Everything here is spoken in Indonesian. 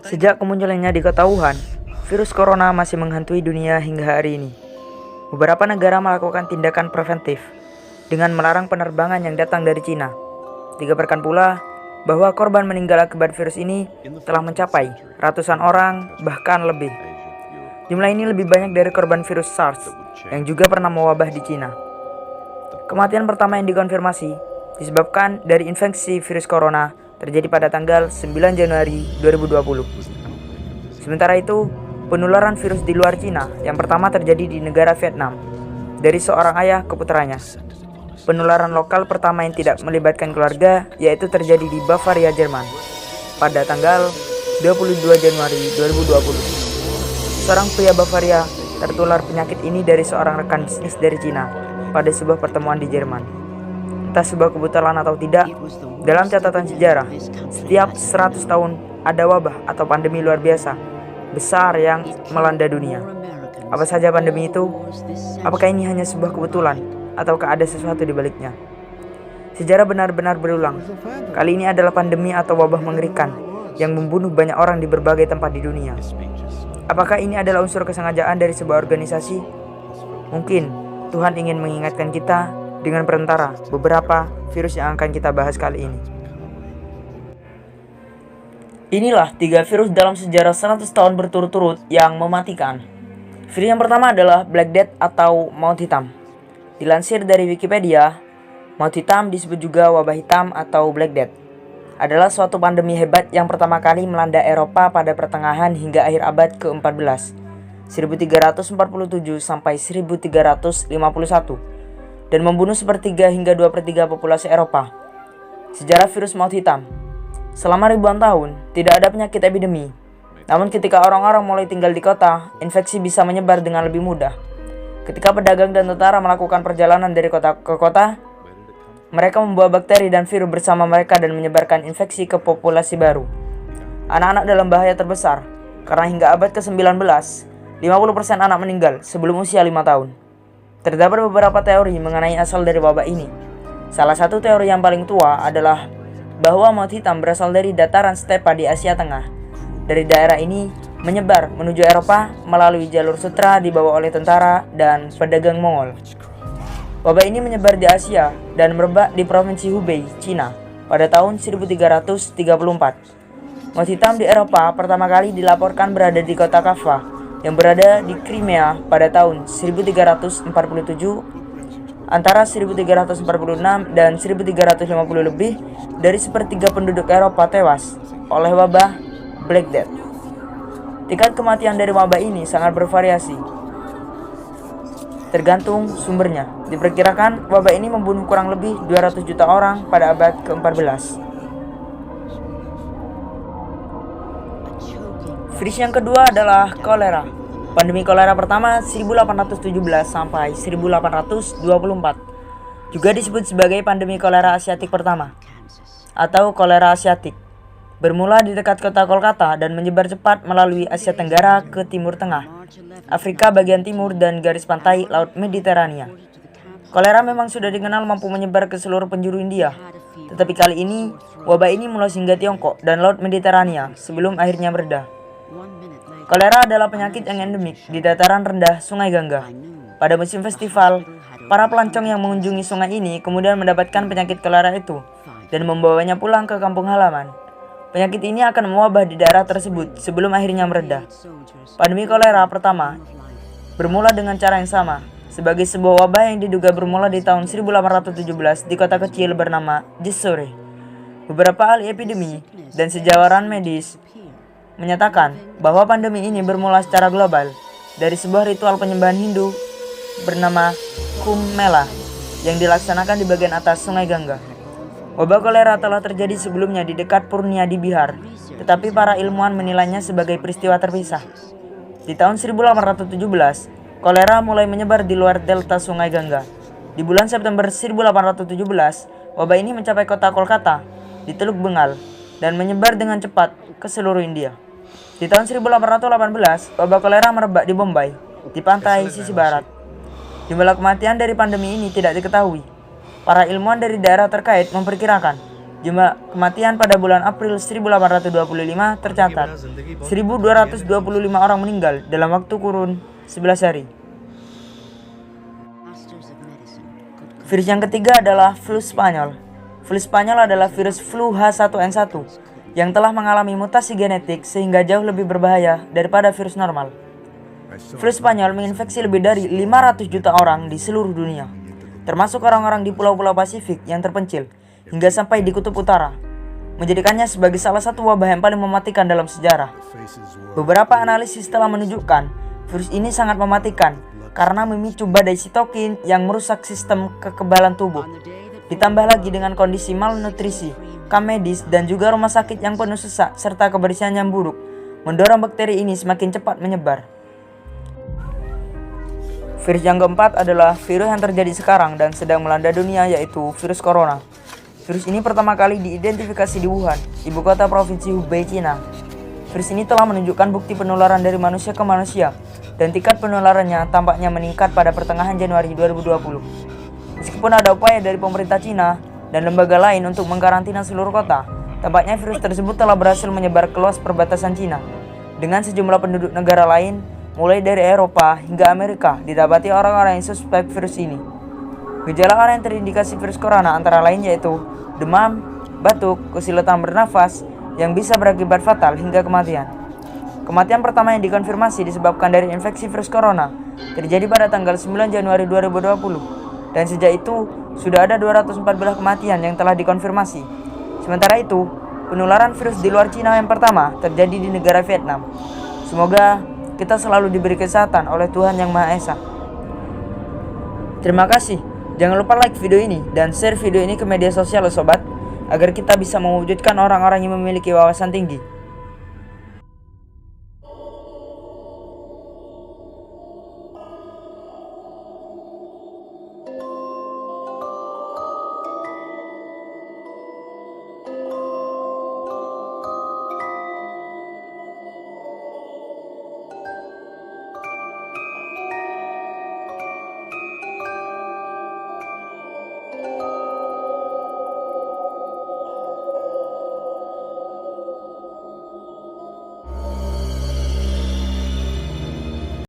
Sejak kemunculannya di kota Wuhan, virus corona masih menghantui dunia hingga hari ini. Beberapa negara melakukan tindakan preventif dengan melarang penerbangan yang datang dari Cina. Dikabarkan pula bahwa korban meninggal akibat virus ini telah mencapai ratusan orang, bahkan lebih. Jumlah ini lebih banyak dari korban virus SARS yang juga pernah mewabah di Cina. Kematian pertama yang dikonfirmasi disebabkan dari infeksi virus corona terjadi pada tanggal 9 Januari 2020. Sementara itu, penularan virus di luar Cina yang pertama terjadi di negara Vietnam, dari seorang ayah ke putranya. Penularan lokal pertama yang tidak melibatkan keluarga yaitu terjadi di Bavaria, Jerman, pada tanggal 22 Januari 2020. Seorang pria Bavaria tertular penyakit ini dari seorang rekan bisnis dari Cina pada sebuah pertemuan di Jerman. Entah sebuah kebetulan atau tidak, dalam catatan sejarah, setiap 100 tahun ada wabah atau pandemi luar biasa besar yang melanda dunia. Apa saja pandemi itu? Apakah ini hanya sebuah kebetulan ataukah ada sesuatu di baliknya? Sejarah benar-benar berulang. Kali ini adalah pandemi atau wabah mengerikan yang membunuh banyak orang di berbagai tempat di dunia. Apakah ini adalah unsur kesengajaan dari sebuah organisasi? Mungkin Tuhan ingin mengingatkan kita dengan perantara beberapa virus yang akan kita bahas kali ini. Inilah 3 virus dalam sejarah 100 tahun berturut-turut yang mematikan. Virus yang pertama adalah Black Death atau maut hitam. Dilansir dari Wikipedia, maut hitam disebut juga wabah hitam atau Black Death. Adalah suatu pandemi hebat yang pertama kali melanda Eropa pada pertengahan hingga akhir abad ke-14, 1347 sampai 1351, dan membunuh sepertiga hingga 2/3 populasi Eropa. Sejarah virus maut hitam. Selama ribuan tahun, tidak ada penyakit epidemi. Namun ketika orang-orang mulai tinggal di kota, infeksi bisa menyebar dengan lebih mudah. Ketika pedagang dan tentara melakukan perjalanan dari kota ke kota, mereka membawa bakteri dan virus bersama mereka dan menyebarkan infeksi ke populasi baru. Anak-anak dalam bahaya terbesar, karena hingga abad ke-19, 50% anak meninggal sebelum usia 5 tahun. Terdapat beberapa teori mengenai asal dari wabah ini. Salah satu teori yang paling tua adalah bahwa maut hitam berasal dari dataran stepa di Asia Tengah. Dari daerah ini menyebar menuju Eropa melalui jalur sutra dibawa oleh tentara dan pedagang Mongol. Wabah ini menyebar di Asia dan merebak di provinsi Hubei, Cina pada tahun 1334. Maut hitam di Eropa pertama kali dilaporkan berada di kota Kaffa yang berada di Crimea pada tahun 1347. Antara 1346 dan 1350 lebih dari sepertiga penduduk Eropa tewas oleh wabah Black Death. Tingkat kematian dari wabah ini sangat bervariasi, tergantung sumbernya. Diperkirakan wabah ini membunuh kurang lebih 200 juta orang pada abad ke-14. Virus yang kedua adalah kolera. Pandemi kolera pertama 1817 sampai 1824. Juga disebut sebagai pandemi kolera Asiatik pertama atau kolera Asiatik. Bermula di dekat kota Kolkata dan menyebar cepat melalui Asia Tenggara ke Timur Tengah, Afrika bagian timur dan garis pantai Laut Mediterania. Kolera memang sudah dikenal mampu menyebar ke seluruh penjuru India. Tetapi kali ini wabah ini meluas hingga Tiongkok dan Laut Mediterania sebelum akhirnya mereda. Kolera adalah penyakit yang endemik di dataran rendah Sungai Gangga. Pada musim festival, para pelancong yang mengunjungi sungai ini kemudian mendapatkan penyakit kolera itu dan membawanya pulang ke kampung halaman. Penyakit ini akan mewabah di daerah tersebut sebelum akhirnya mereda. Pandemi kolera pertama bermula dengan cara yang sama, sebagai sebuah wabah yang diduga bermula di tahun 1817 di kota kecil bernama Jessore. Beberapa ahli epidemi dan sejarawan medis menyatakan bahwa pandemi ini bermula secara global dari sebuah ritual penyembahan Hindu bernama Kumbh Mela yang dilaksanakan di bagian atas Sungai Gangga. Wabah kolera telah terjadi sebelumnya di dekat Purnia di Bihar, tetapi para ilmuwan menilainya sebagai peristiwa terpisah. Di tahun 1817, kolera mulai menyebar di luar delta Sungai Gangga. Di bulan September 1817, wabah ini mencapai kota Kolkata di Teluk Bengal dan menyebar dengan cepat ke seluruh India. Di tahun 1818, wabah kolera merebak di Bombay, di pantai sisi barat. Jumlah kematian dari pandemi ini tidak diketahui. Para ilmuwan dari daerah terkait memperkirakan Jumlah kematian pada bulan April 1825 tercatat 1.225 orang meninggal dalam waktu kurun 11 hari. Virus yang ketiga adalah flu Spanyol. Flu Spanyol adalah virus flu H1N1 yang telah mengalami mutasi genetik sehingga jauh lebih berbahaya daripada virus normal. Flu Spanyol menginfeksi lebih dari 500 juta orang di seluruh dunia, termasuk orang-orang di pulau-pulau Pasifik yang terpencil hingga sampai di kutub utara, menjadikannya sebagai salah satu wabah yang paling mematikan dalam sejarah. Beberapa analisis telah menunjukkan virus ini sangat mematikan karena memicu badai sitokin yang merusak sistem kekebalan tubuh. Ditambah lagi dengan kondisi malnutrisi, kam medis, dan juga rumah sakit yang penuh sesak serta kebersihan yang buruk, mendorong bakteri ini semakin cepat menyebar. Virus yang keempat adalah virus yang terjadi sekarang dan sedang melanda dunia, yaitu virus corona. Virus ini pertama kali diidentifikasi di Wuhan, ibu kota provinsi Hubei, Cina. Virus ini telah menunjukkan bukti penularan dari manusia ke manusia, dan tingkat penularannya tampaknya meningkat pada pertengahan Januari 2020. Meskipun ada upaya dari pemerintah Cina dan lembaga lain untuk mengkarantina seluruh kota, tampaknya virus tersebut telah berhasil menyebar ke luas perbatasan Cina. Dengan sejumlah penduduk negara lain, mulai dari Eropa hingga Amerika, didapati orang-orang yang suspek virus ini. Gejala orang yang terindikasi virus corona antara lain yaitu demam, batuk, kesulitan bernafas yang bisa berakibat fatal hingga kematian. Kematian pertama yang dikonfirmasi disebabkan dari infeksi virus corona terjadi pada tanggal 9 Januari 2020, dan sejak itu sudah ada 214 kematian yang telah dikonfirmasi. Sementara itu, penularan virus di luar Cina yang pertama terjadi di negara Vietnam. Semoga kita selalu diberi kesehatan oleh Tuhan Yang Maha Esa. Terima kasih. Jangan lupa like video ini dan share video ini ke media sosial sobat, agar kita bisa mewujudkan orang-orang yang memiliki wawasan tinggi.